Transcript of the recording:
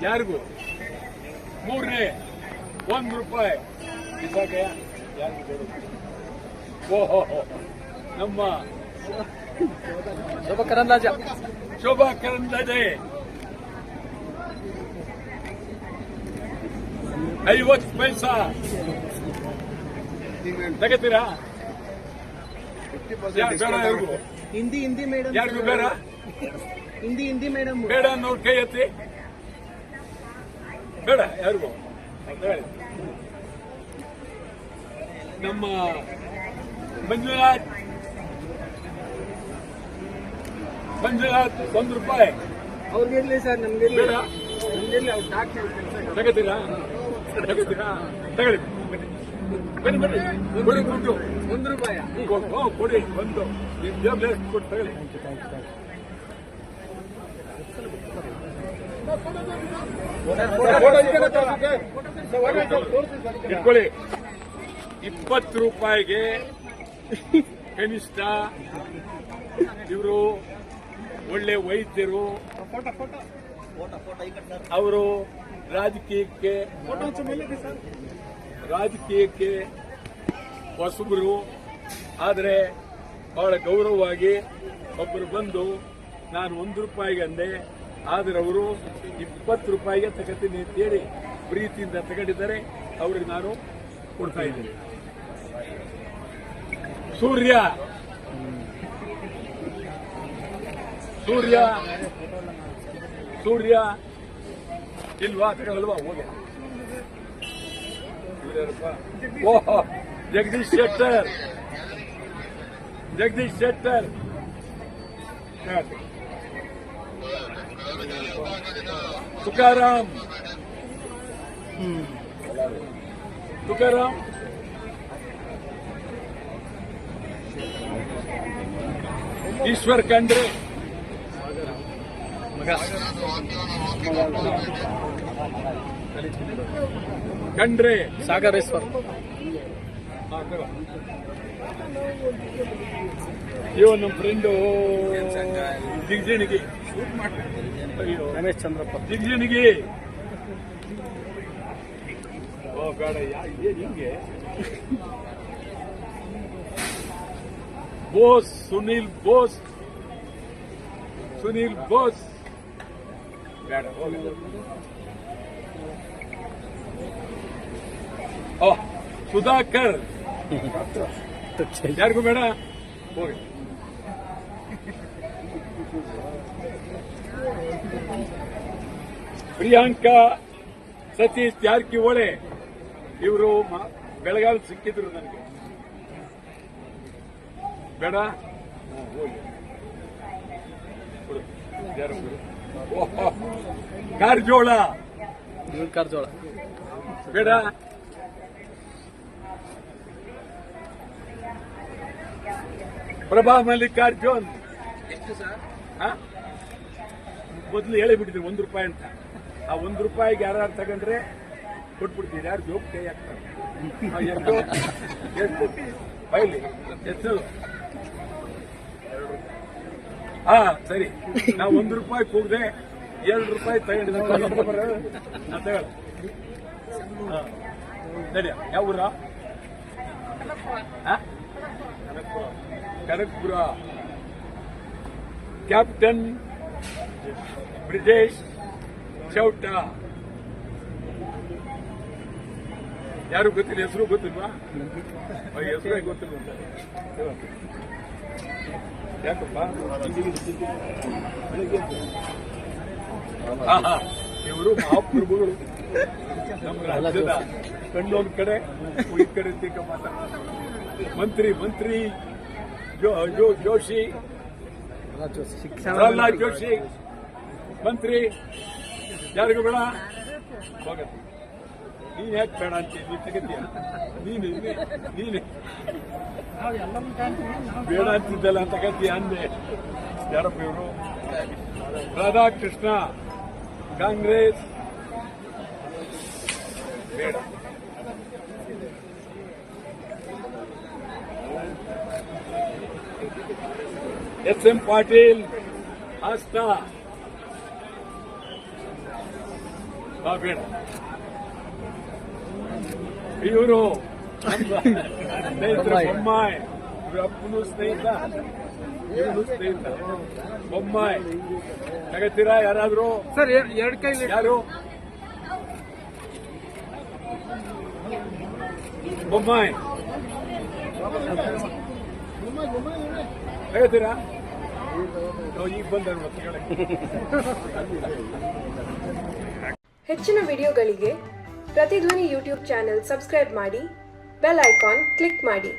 ಯಾರಿಗೂ ಮೂರನೇ ₹1 ಇಸಾಕಯ್ಯ ಯಾರಿಗೂ ಕೊಡು. ಓಹೋ ನಮ್ಮ ಶೋಭಾ ಕರಂದ್ಲಾಜೆ ಶೋಭಾ ಕರಂದ್ಲಾಜೆ 50 ಪೈಸಾ ತಗತೀರಾ? ಯಾರಿಗೂ ಹಿಂದಿ ಮೇಡಮ್ ಯಾರಿಗೂ ಬೇಡ ಹಿಂದಿ ಮೇಡಮ್ ಬೇಡ ಅನ್ನೋರು ಕೈ ಎತ್ತಿ. ಬೇಡ ಯಾರಿಗೂ ಹೇಳಿ. ನಮ್ಮ ಮಂಜುನಾಥ್ ₹1 ಅವ್ರಿಗೆ ಇರ್ಲಿ ಸರ್, ನಮ್ಗೆ ಬೇಡ ಅವ್ರು ತಗತೀರಾ? ತಗೊಳ್ಳಿ ಬನ್ನಿ ಬನ್ನಿ ಕೊಡಿ ದುಡ್ಡು ₹1 ಕೊಡಿ ಬಂದು ನಿಮ್ಮ ಜೇಬ್ ಕೊಟ್ಟು ತಗೊಳ್ಳಿ. ಇಟ್ಕೊಳ್ಳಿ. ₹20 ಕನಿಷ್ಠ. ಇವರು ಒಳ್ಳೆ ವೈದ್ಯರು, ಅವರು ರಾಜಕೀಯಕ್ಕೆ ಹೊಸಬರು. ಆದರೆ ಬಹಳ ಗೌರವವಾಗಿ ಒಬ್ಬರು ಬಂದು ನಾನು ₹1 ಅಂದೆ, ಆದರೆ ಅವರು ₹20 ತಗತೀನಿ ಅಂತೇಳಿ ಪ್ರೀತಿಯಿಂದ ತಗೊಂಡಿದ್ದಾರೆ. ಅವ್ರಿಗೆ ನಾನು ಕೊಡ್ತಾ ಇದ್ದೀನಿ. ಸೂರ್ಯ ಇಲ್ವಾ? ತಗೊಳ್ವಾ? ಹೋಗಿ. ಓಹೋ ಜಗದೀಶ್ ಶೆಟ್ಟರ್ ತುಕಾರಾಮ್ ಈಶ್ವರ್ ಖಂಡ್ರೆ ಸಾಗರೇಶ್ವರ್, ಇವ ನಮ್ಮ ಫ್ರೆಂಡು ದಿಗ್ಜಣಿಗೆ ರಮೇಶ್ ಚಂದ್ರಪ್ಪ ದಿಗ್ಜಣಿಗೆ. ಓ ಬೇಡ ಹಿಂಗೆ. ಸುನೀಲ್ ಬೋಸ್ ಬೇಡ. ಸುಧಾಕರ್ ಯಾರಿಗೂ ಬೇಡ. ಹೋಗಿ. ಪ್ರಿಯಾಂಕಾ ಸತೀಶ್ ಜಾರಕಿಹೊಳಿ ಇವರು ಬೆಳಗಾವಿ ಸಿಕ್ಕಿದ್ರು ನನಗೆ. ಬೇಡ. ಕಾರಜೋಳ ಬೇಡ. ಪ್ರಭಾ ಮಲ್ಲಿಕಾರ್ಜುನ್ ಎಷ್ಟು ಸರ್? ಮೊದಲು ಹೇಳಿಬಿಟ್ಟಿದ್ರು ₹1 ಅಂತ. ಆ ₹1 ಯಾರು ತಗೊಂಡ್ರೆ ಕೊಟ್ಬಿಡ್ತೀರಿ. ಯಾರು ಜೋಕ್ ಕೈ ಹಾಕ್ತಾರೆ? ಬೈಲಿ ಎಷ್ಟು? ಸರಿ. ನಾವು ₹1 ಕೂಗದೆ ₹2 ತಗೊಂಡಿದ್ದೆ. ನಡಿಯ. ಯಾವ ಊರ? ಕನಕಪುರ. ಕ್ಯಾಪ್ಟನ್ ಬ್ರಿಜೇಶ್ ಚೌಟ ಯಾರು ಗೊತ್ತಿಲ್ಲ? ಹೆಸರು ಗೊತ್ತಿಲ್ವಾ? ಹೆಸರೇ ಗೊತ್ತಿಲ್ಲ ಅಂತ ಯಾಕಪ್ಪ? ಇವರು ಮಹಾಪ್ರಭುಗಳು ನಮ್ಮ ರಾಜ್ಯದ. ಕಣ್ಣೊಂದ್ ಕಡೆ ಈ ಕಡೆ ತಿಕ್ಕ ಮಂತ್ರಿ ಜೋಶಿ, ಪ್ರಹ್ಲಾದ್ ಜೋಶಿ ಮಂತ್ರಿ. ಯಾರಿಗೂ ಬೇಡ. ನೀನ್ ಯಾಕೆ ಬೇಡ ಅಂತ ನೀನ್ ತೆಗತೀಯ? ನೀನೆ ಬೇಡ ಅಂತಿದ್ದಲ್ಲ ಅಂತ ತಗತೀಯ ಅಂದೆ. ಯಾರಪ್ಪ ಇವರು? ರಾಧಾಕೃಷ್ಣ ಕಾಂಗ್ರೆಸ್ ಬೇಡ. ಎಸ್.ಎಂ. ಪಾಟೀಲ್ ಆಸ್ತಾ ಬೇಡ. ಇವರು ಸ್ನೇಹಿತರು ಬೊಮ್ಮಾಯಿ, ಇವ್ರ ಅಪ್ಪನು ಸ್ನೇಹಿತ, ಇವನು ಸ್ನೇಹಿತ. ಬೊಮ್ಮಾಯಿ ತಗತ್ತೀರಾ ಯಾರಾದ್ರೂ? ಸರ್ ಎರಡು ಕೈ ಯಾರು? ಬೊಮ್ಮಾಯಿ ತಗತ್ತೀರಾ? ಈಗ ಬಂದ ಹೆಚ್ಚಿನ ವಿಡಿಯೋಗಳಿಗೆ ಪ್ರತಿಧ್ವನಿ ಯೂಟ್ಯೂಬ್ ಚಾನೆಲ್ ಸಬ್ಸ್ಕ್ರೈಬ್ ಮಾಡಿ, ಬೆಲ್ ಐಕಾನ್ ಕ್ಲಿಕ್ ಮಾಡಿ.